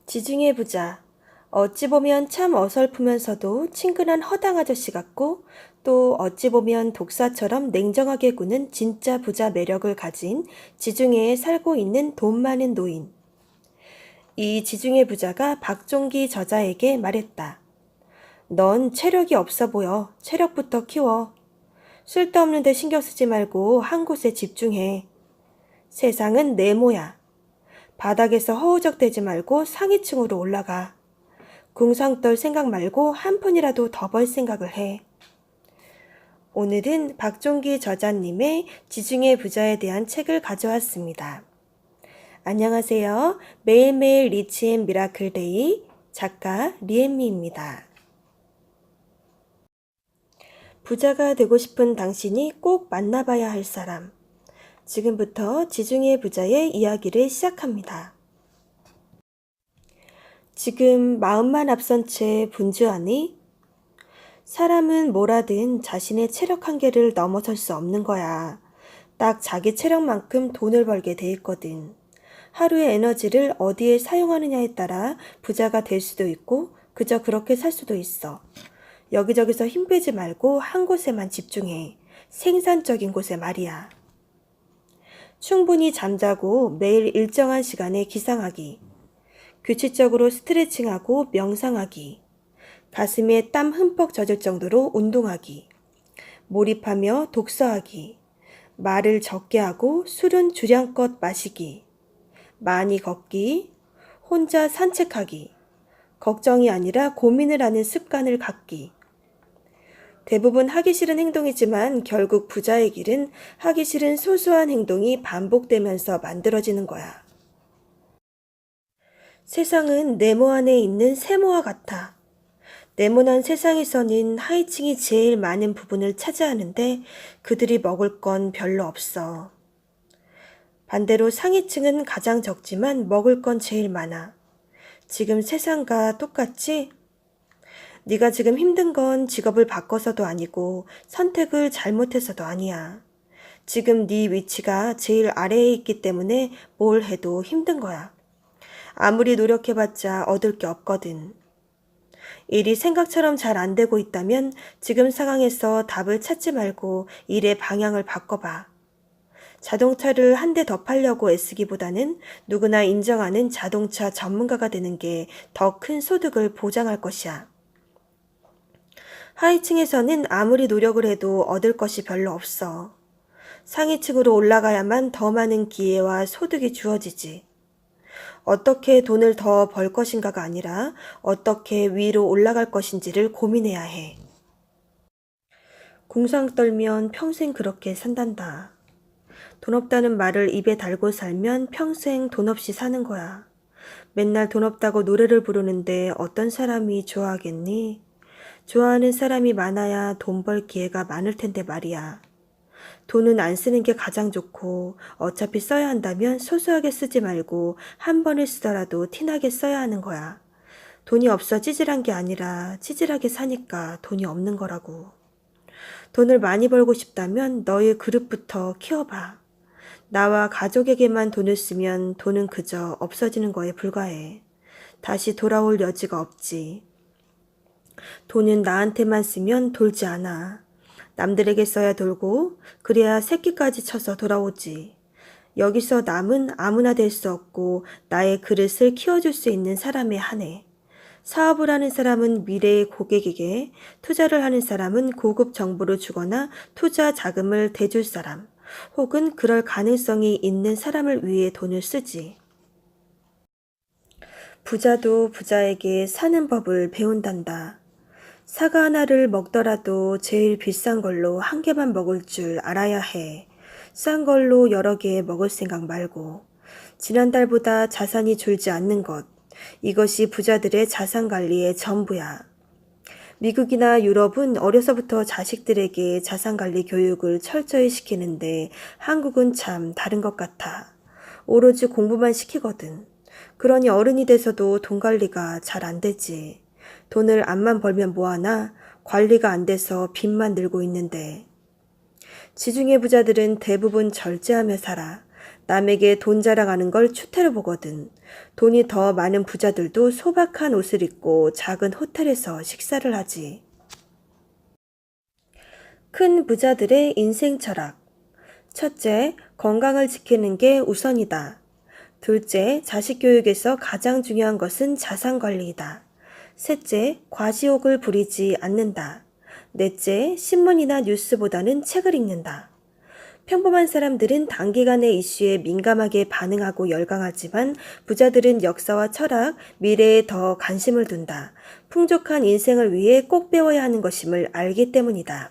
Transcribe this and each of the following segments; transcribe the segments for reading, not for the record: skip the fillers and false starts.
지중해 부자. 어찌 보면 참 어설프면서도 친근한 허당 아저씨 같고 또 어찌 보면 독사처럼 냉정하게 구는 진짜 부자 매력을 가진 지중해에 살고 있는 돈 많은 노인. 이 지중해 부자가 박종기 저자에게 말했다. 넌 체력이 없어 보여. 체력부터 키워. 쓸데없는 데 신경 쓰지 말고 한 곳에 집중해. 세상은 네모야. 바닥에서 허우적대지 말고 상위층으로 올라가. 궁상 떨 생각 말고 한 푼이라도 더 벌 생각을 해. 오늘은 박종기 저자님의 지중해 부자에 대한 책을 가져왔습니다. 안녕하세요. 매일매일 리치 앤 미라클 데이 작가 리엠미입니다. 부자가 되고 싶은 당신이 꼭 만나봐야 할 사람. 지금부터 지중해 부자의 이야기를 시작합니다. 지금 마음만 앞선 채 분주하니? 사람은 뭐라든 자신의 체력 한계를 넘어설 수 없는 거야. 딱 자기 체력만큼 돈을 벌게 돼 있거든. 하루의 에너지를 어디에 사용하느냐에 따라 부자가 될 수도 있고 그저 그렇게 살 수도 있어. 여기저기서 힘 빼지 말고 한 곳에만 집중해. 생산적인 곳에 말이야. 충분히 잠자고 매일 일정한 시간에 기상하기. 규칙적으로 스트레칭하고 명상하기. 가슴에 땀 흠뻑 젖을 정도로 운동하기. 몰입하며 독서하기. 말을 적게 하고 술은 주량껏 마시기. 많이 걷기. 혼자 산책하기. 걱정이 아니라 고민을 하는 습관을 갖기. 대부분 하기 싫은 행동이지만 결국 부자의 길은 하기 싫은 소소한 행동이 반복되면서 만들어지는 거야. 세상은 네모 안에 있는 세모와 같아. 네모난 세상에서는 하위층이 제일 많은 부분을 차지하는데 그들이 먹을 건 별로 없어. 반대로 상위층은 가장 적지만 먹을 건 제일 많아. 지금 세상과 똑같지? 네가 지금 힘든 건 직업을 바꿔서도 아니고 선택을 잘못해서도 아니야. 지금 네 위치가 제일 아래에 있기 때문에 뭘 해도 힘든 거야. 아무리 노력해봤자 얻을 게 없거든. 일이 생각처럼 잘 안 되고 있다면 지금 상황에서 답을 찾지 말고 일의 방향을 바꿔봐. 자동차를 한 대 더 팔려고 애쓰기보다는 누구나 인정하는 자동차 전문가가 되는 게 더 큰 소득을 보장할 것이야. 하위층에서는 아무리 노력을 해도 얻을 것이 별로 없어. 상위층으로 올라가야만 더 많은 기회와 소득이 주어지지. 어떻게 돈을 더 벌 것인가가 아니라 어떻게 위로 올라갈 것인지를 고민해야 해. 궁상 떨면 평생 그렇게 산단다. 돈 없다는 말을 입에 달고 살면 평생 돈 없이 사는 거야. 맨날 돈 없다고 노래를 부르는데 어떤 사람이 좋아하겠니? 좋아하는 사람이 많아야 돈 벌 기회가 많을 텐데 말이야. 돈은 안 쓰는 게 가장 좋고 어차피 써야 한다면 소소하게 쓰지 말고 한 번을 쓰더라도 티나게 써야 하는 거야. 돈이 없어 찌질한 게 아니라 찌질하게 사니까 돈이 없는 거라고. 돈을 많이 벌고 싶다면 너의 그릇부터 키워봐. 나와 가족에게만 돈을 쓰면 돈은 그저 없어지는 거에 불과해. 다시 돌아올 여지가 없지. 돈은 나한테만 쓰면 돌지 않아. 남들에게 써야 돌고 그래야 새끼까지 쳐서 돌아오지. 여기서 남은 아무나 될 수 없고 나의 그릇을 키워줄 수 있는 사람에 한해. 사업을 하는 사람은 미래의 고객에게, 투자를 하는 사람은 고급 정보를 주거나 투자 자금을 대줄 사람, 혹은 그럴 가능성이 있는 사람을 위해 돈을 쓰지. 부자도 부자에게 사는 법을 배운단다. 사과 하나를 먹더라도 제일 비싼 걸로 한 개만 먹을 줄 알아야 해. 싼 걸로 여러 개 먹을 생각 말고. 지난달보다 자산이 줄지 않는 것. 이것이 부자들의 자산 관리의 전부야. 미국이나 유럽은 어려서부터 자식들에게 자산 관리 교육을 철저히 시키는데 한국은 참 다른 것 같아. 오로지 공부만 시키거든. 그러니 어른이 돼서도 돈 관리가 잘 안 되지. 돈을 암만 벌면 뭐하나 관리가 안 돼서 빚만 늘고 있는데. 지중해 부자들은 대부분 절제하며 살아. 남에게 돈 자랑하는 걸 추태로 보거든. 돈이 더 많은 부자들도 소박한 옷을 입고 작은 호텔에서 식사를 하지. 큰 부자들의 인생 철학. 첫째, 건강을 지키는 게 우선이다. 둘째, 자식 교육에서 가장 중요한 것은 자산 관리이다. 셋째, 과시욕을 부리지 않는다. 넷째, 신문이나 뉴스보다는 책을 읽는다. 평범한 사람들은 단기간의 이슈에 민감하게 반응하고 열광하지만 부자들은 역사와 철학, 미래에 더 관심을 둔다. 풍족한 인생을 위해 꼭 배워야 하는 것임을 알기 때문이다.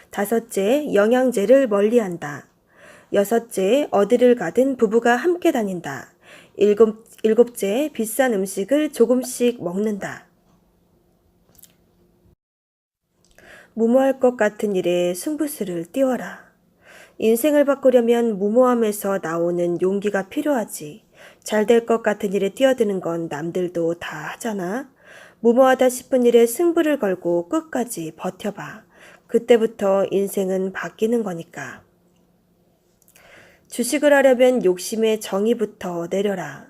다섯째, 영양제를 멀리한다. 여섯째, 어디를 가든 부부가 함께 다닌다. 일곱째, 비싼 음식을 조금씩 먹는다. 무모할 것 같은 일에 승부수를 띄워라. 인생을 바꾸려면 무모함에서 나오는 용기가 필요하지. 잘 될 것 같은 일에 뛰어드는 건 남들도 다 하잖아. 무모하다 싶은 일에 승부를 걸고 끝까지 버텨봐. 그때부터 인생은 바뀌는 거니까. 주식을 하려면 욕심의 정의부터 내려라.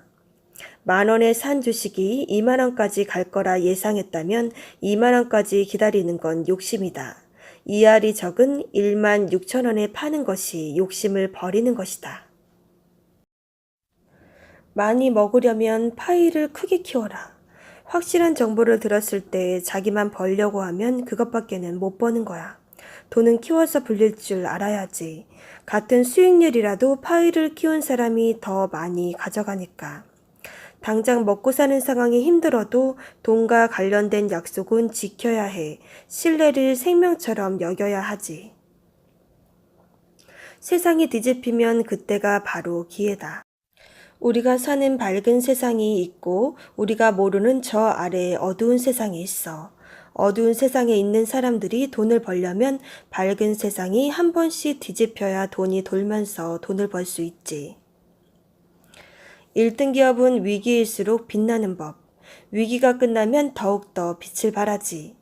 10,000원에 산 주식이 20,000원까지 갈 거라 예상했다면 20,000원까지 기다리는 건 욕심이다. 이하리 적은 16,000원에 파는 것이 욕심을 버리는 것이다. 많이 먹으려면 파이를 크게 키워라. 확실한 정보를 들었을 때 자기만 벌려고 하면 그것밖에는 못 버는 거야. 돈은 키워서 불릴 줄 알아야지. 같은 수익률이라도 파이를 키운 사람이 더 많이 가져가니까. 당장 먹고 사는 상황이 힘들어도 돈과 관련된 약속은 지켜야 해. 신뢰를 생명처럼 여겨야 하지. 세상이 뒤집히면 그때가 바로 기회다. 우리가 사는 밝은 세상이 있고 우리가 모르는 저 아래에 어두운 세상이 있어. 어두운 세상에 있는 사람들이 돈을 벌려면 밝은 세상이 한 번씩 뒤집혀야 돈이 돌면서 돈을 벌 수 있지. 1등 기업은 위기일수록 빛나는 법. 위기가 끝나면 더욱더 빛을 발하지.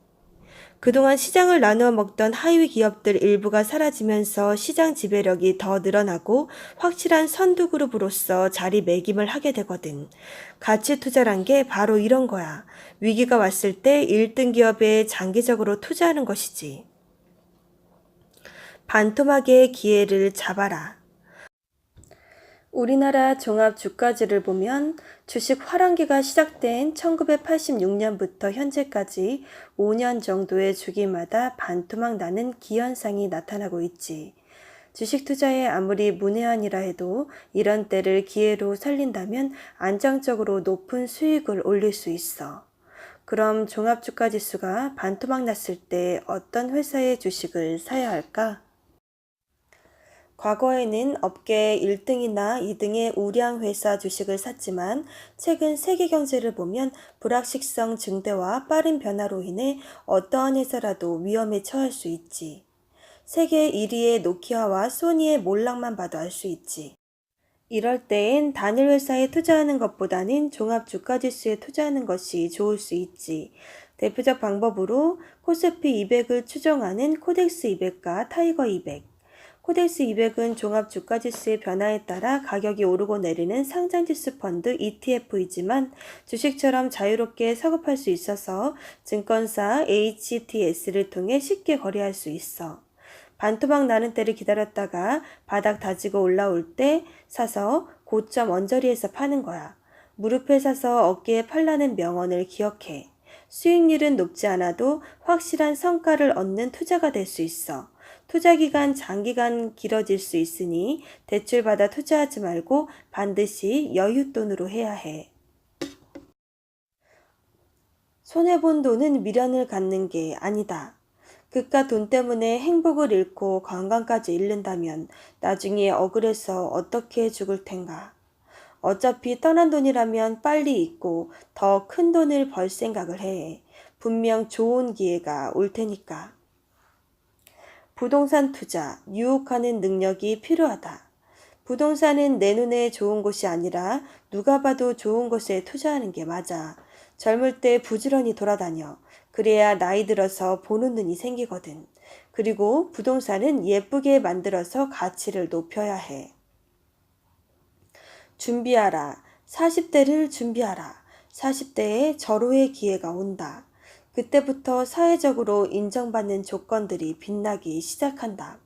그동안 시장을 나누어 먹던 하위 기업들 일부가 사라지면서 시장 지배력이 더 늘어나고 확실한 선두그룹으로서 자리매김을 하게 되거든. 가치 투자란 게 바로 이런 거야. 위기가 왔을 때 1등 기업에 장기적으로 투자하는 것이지. 반토막의 기회를 잡아라. 우리나라 종합주가지를 보면 주식 화랑기가 시작된 1986년부터 현재까지 5년 정도의 주기마다 반토막 나는 기현상이 나타나고 있지. 주식 투자에 아무리 문외한이라 해도 이런 때를 기회로 살린다면 안정적으로 높은 수익을 올릴 수 있어. 그럼 종합주가지수가 반토막 났을 때 어떤 회사의 주식을 사야 할까? 과거에는 업계 1등이나 2등의 우량 회사 주식을 샀지만 최근 세계 경제를 보면 불확실성 증대와 빠른 변화로 인해 어떠한 회사라도 위험에 처할 수 있지. 세계 1위의 노키아와 소니의 몰락만 봐도 알 수 있지. 이럴 때엔 단일 회사에 투자하는 것보다는 종합주가지수에 투자하는 것이 좋을 수 있지. 대표적 방법으로 코스피 200을 추정하는 코덱스 200과 타이거 200. 코덱스 200은 종합주가지수의 변화에 따라 가격이 오르고 내리는 상장지수 펀드 ETF이지만 주식처럼 자유롭게 사고팔 수 있어서 증권사 HTS를 통해 쉽게 거래할 수 있어. 반토막 나는 때를 기다렸다가 바닥 다지고 올라올 때 사서 고점 언저리에서 파는 거야. 무릎에 사서 어깨에 팔라는 명언을 기억해. 수익률은 높지 않아도 확실한 성과를 얻는 투자가 될 수 있어. 투자 기간 장기간 길어질 수 있으니 대출받아 투자하지 말고 반드시 여윳돈으로 해야 해. 손해본 돈은 미련을 갖는 게 아니다. 그깟 돈 때문에 행복을 잃고 건강까지 잃는다면 나중에 억울해서 어떻게 죽을 텐가. 어차피 떠난 돈이라면 빨리 잊고 더 큰 돈을 벌 생각을 해. 분명 좋은 기회가 올 테니까. 부동산 투자, 유혹하는 능력이 필요하다. 부동산은 내 눈에 좋은 곳이 아니라 누가 봐도 좋은 곳에 투자하는 게 맞아. 젊을 때 부지런히 돌아다녀. 그래야 나이 들어서 보는 눈이 생기거든. 그리고 부동산은 예쁘게 만들어서 가치를 높여야 해. 준비하라. 40대를 준비하라. 40대에 절호의 기회가 온다. 그때부터 사회적으로 인정받는 조건들이 빛나기 시작한다.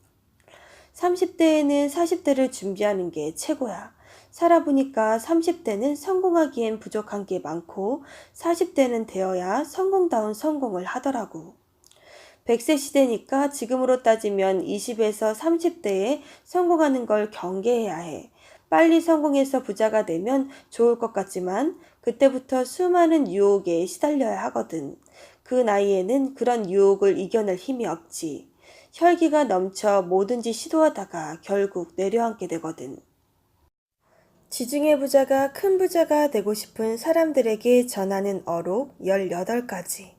30대에는 40대를 준비하는 게 최고야. 살아보니까 30대는 성공하기엔 부족한 게 많고 40대는 되어야 성공다운 성공을 하더라고. 100세 시대니까 지금으로 따지면 20에서 30대에 성공하는 걸 경계해야 해. 빨리 성공해서 부자가 되면 좋을 것 같지만 그때부터 수많은 유혹에 시달려야 하거든. 그 나이에는 그런 유혹을 이겨낼 힘이 없지. 혈기가 넘쳐 뭐든지 시도하다가 결국 내려앉게 되거든. 지중해 부자가 큰 부자가 되고 싶은 사람들에게 전하는 어록 18가지.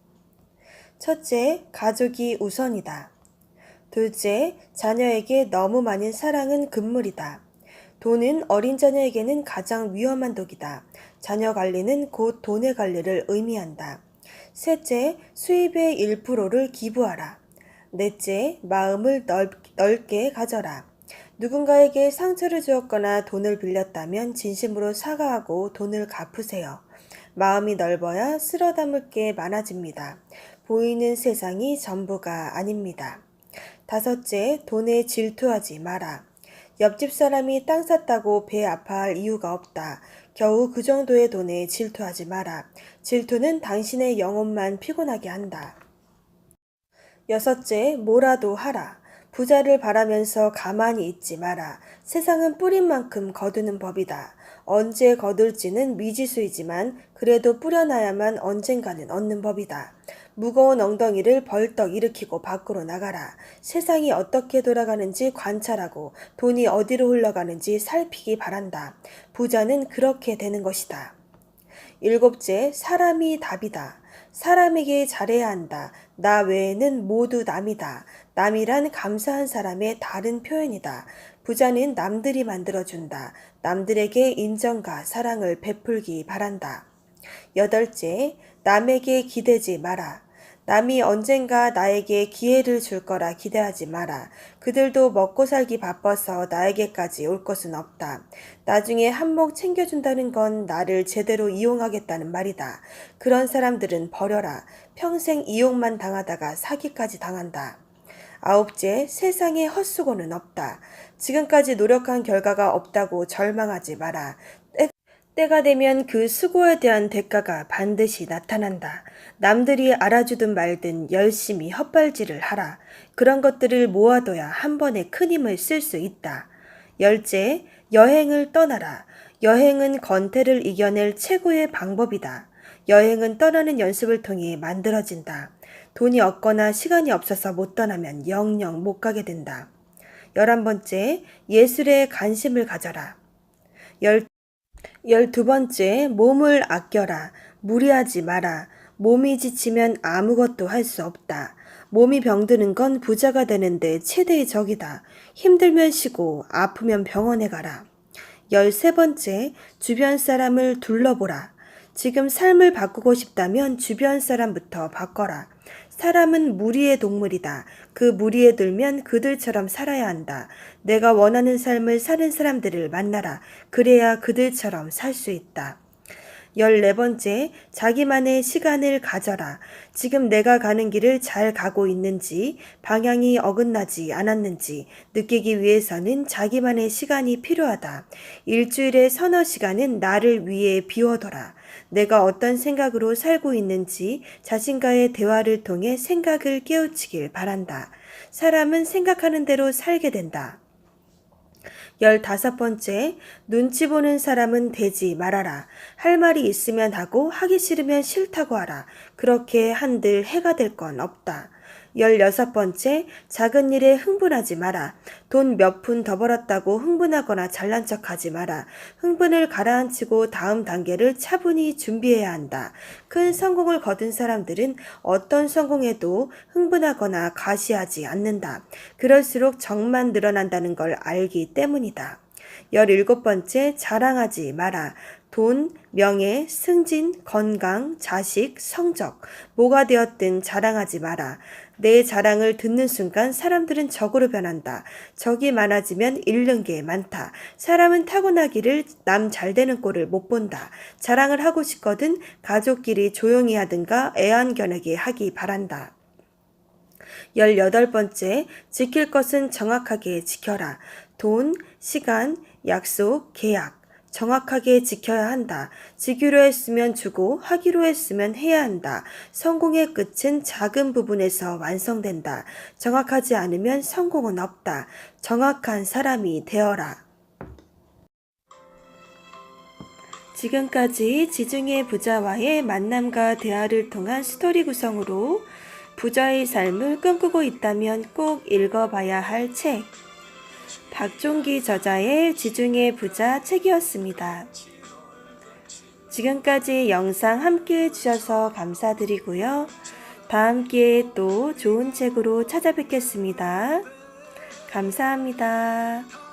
첫째, 가족이 우선이다. 둘째, 자녀에게 너무 많은 사랑은 금물이다. 돈은 어린 자녀에게는 가장 위험한 독이다. 자녀 관리는 곧 돈의 관리를 의미한다. 셋째, 수입의 1%를 기부하라. 넷째, 마음을 넓게 가져라. 누군가에게 상처를 주었거나 돈을 빌렸다면 진심으로 사과하고 돈을 갚으세요. 마음이 넓어야 쓸어 담을 게 많아집니다. 보이는 세상이 전부가 아닙니다. 다섯째, 돈에 질투하지 마라. 옆집 사람이 땅 샀다고 배 아파할 이유가 없다. 겨우 그 정도의 돈에 질투하지 마라. 질투는 당신의 영혼만 피곤하게 한다. 여섯째, 뭐라도 하라. 부자를 바라면서 가만히 있지 마라. 세상은 뿌린 만큼 거두는 법이다. 언제 거둘지는 미지수이지만 그래도 뿌려놔야만 언젠가는 얻는 법이다. 무거운 엉덩이를 벌떡 일으키고 밖으로 나가라. 세상이 어떻게 돌아가는지 관찰하고 돈이 어디로 흘러가는지 살피기 바란다. 부자는 그렇게 되는 것이다. 일곱째, 사람이 답이다. 사람에게 잘해야 한다. 나 외에는 모두 남이다. 남이란 감사한 사람의 다른 표현이다. 부자는 남들이 만들어준다. 남들에게 인정과 사랑을 베풀기 바란다. 여덟째, 남에게 기대지 마라. 남이 언젠가 나에게 기회를 줄 거라 기대하지 마라. 그들도 먹고 살기 바빠서 나에게까지 올 것은 없다. 나중에 한몫 챙겨준다는 건 나를 제대로 이용하겠다는 말이다. 그런 사람들은 버려라. 평생 이용만 당하다가 사기까지 당한다. 아홉째, 세상에 헛수고는 없다. 지금까지 노력한 결과가 없다고 절망하지 마라. 때가 되면 그 수고에 대한 대가가 반드시 나타난다. 남들이 알아주든 말든 열심히 헛발질을 하라. 그런 것들을 모아둬야 한 번에 큰 힘을 쓸 수 있다. 열째, 여행을 떠나라. 여행은 권태를 이겨낼 최고의 방법이다. 여행은 떠나는 연습을 통해 만들어진다. 돈이 없거나 시간이 없어서 못 떠나면 영영 못 가게 된다. 11번째, 예술에 관심을 가져라. 12번째, 몸을 아껴라. 무리하지 마라. 몸이 지치면 아무것도 할 수 없다. 몸이 병드는 건 부자가 되는데 최대의 적이다. 힘들면 쉬고 아프면 병원에 가라. 13번째, 주변 사람을 둘러보라. 지금 삶을 바꾸고 싶다면 주변 사람부터 바꿔라. 사람은 무리의 동물이다. 그 무리에 들면 그들처럼 살아야 한다. 내가 원하는 삶을 사는 사람들을 만나라. 그래야 그들처럼 살 수 있다. 14번째, 자기만의 시간을 가져라. 지금 내가 가는 길을 잘 가고 있는지, 방향이 어긋나지 않았는지 느끼기 위해서는 자기만의 시간이 필요하다. 일주일에 서너 시간은 나를 위해 비워둬라. 내가 어떤 생각으로 살고 있는지 자신과의 대화를 통해 생각을 깨우치길 바란다. 사람은 생각하는 대로 살게 된다. 15번째, 눈치 보는 사람은 되지 말아라. 할 말이 있으면 하고 하기 싫으면 싫다고 하라. 그렇게 한들 해가 될 건 없다. 16번째, 작은 일에 흥분하지 마라. 돈 몇 푼 더 벌었다고 흥분하거나 잘난 척하지 마라. 흥분을 가라앉히고 다음 단계를 차분히 준비해야 한다. 큰 성공을 거둔 사람들은 어떤 성공에도 흥분하거나 과시하지 않는다. 그럴수록 적만 늘어난다는 걸 알기 때문이다. 17번째, 자랑하지 마라. 돈, 명예, 승진, 건강, 자식, 성적, 뭐가 되었든 자랑하지 마라. 내 자랑을 듣는 순간 사람들은 적으로 변한다. 적이 많아지면 잃는 게 많다. 사람은 타고나기를 남 잘 되는 꼴을 못 본다. 자랑을 하고 싶거든 가족끼리 조용히 하든가 애완견에게 하기 바란다. 18번째, 지킬 것은 정확하게 지켜라. 돈, 시간, 약속, 계약. 정확하게 지켜야 한다. 지기로 했으면 주고 하기로 했으면 해야 한다. 성공의 끝은 작은 부분에서 완성된다. 정확하지 않으면 성공은 없다. 정확한 사람이 되어라. 지금까지 지중해 부자와의 만남과 대화를 통한 스토리 구성으로 부자의 삶을 꿈꾸고 있다면 꼭 읽어봐야 할 책, 박종기 저자의 지중해 부자 책이었습니다. 지금까지 영상 함께 해주셔서 감사드리고요. 다음 기회에 또 좋은 책으로 찾아뵙겠습니다. 감사합니다.